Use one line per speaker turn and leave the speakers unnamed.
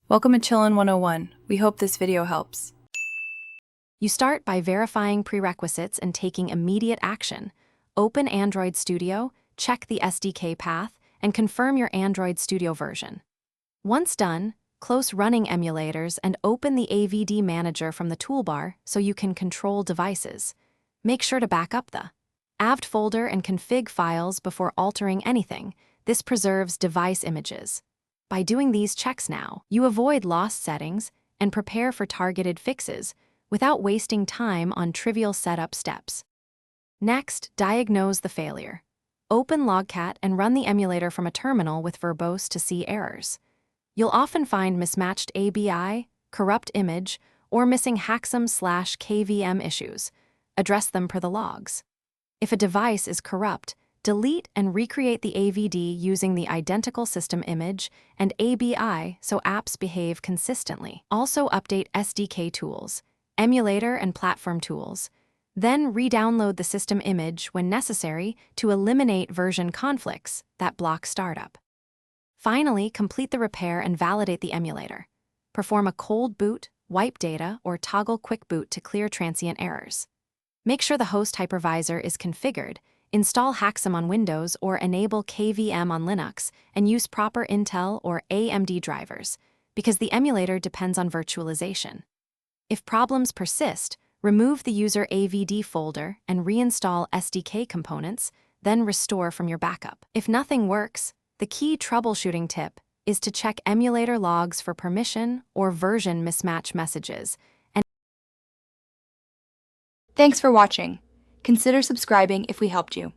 Welcome to Chillin' 101. We hope this video helps.
You start by verifying prerequisites and taking immediate action. Open Android Studio, check the SDK path, and confirm your Android Studio version. Once done, close running emulators and open the AVD Manager from the toolbar so you can control devices. Make sure to back up the AVD folder and config files before altering anything. This preserves device images. By doing these checks now, you avoid lost settings and prepare for targeted fixes without wasting time on trivial setup steps. Next, diagnose the failure. Open Logcat and run the emulator from a terminal with verbose to see errors. You'll often find mismatched ABI, corrupt image, or missing hacksum/KVM issues. Address them per the logs. If a device is corrupt, delete and recreate the AVD using the identical system image and ABI so apps behave consistently. Also update SDK tools, emulator and platform tools. Then re-download the system image when necessary to eliminate version conflicts that block startup. Finally, complete the repair and validate the emulator. Perform a cold boot, wipe data, or toggle quick boot to clear transient errors. Make sure the host hypervisor is configured. Install Hacksum on Windows or enable KVM on Linux and use proper Intel or AMD drivers, because the emulator depends on virtualization. If problems persist, remove the user AVD folder and reinstall SDK components, then restore from your backup. If nothing works, the key troubleshooting tip is to check emulator logs for permission or version mismatch messages.
Thanks for watching. Consider subscribing if we helped you.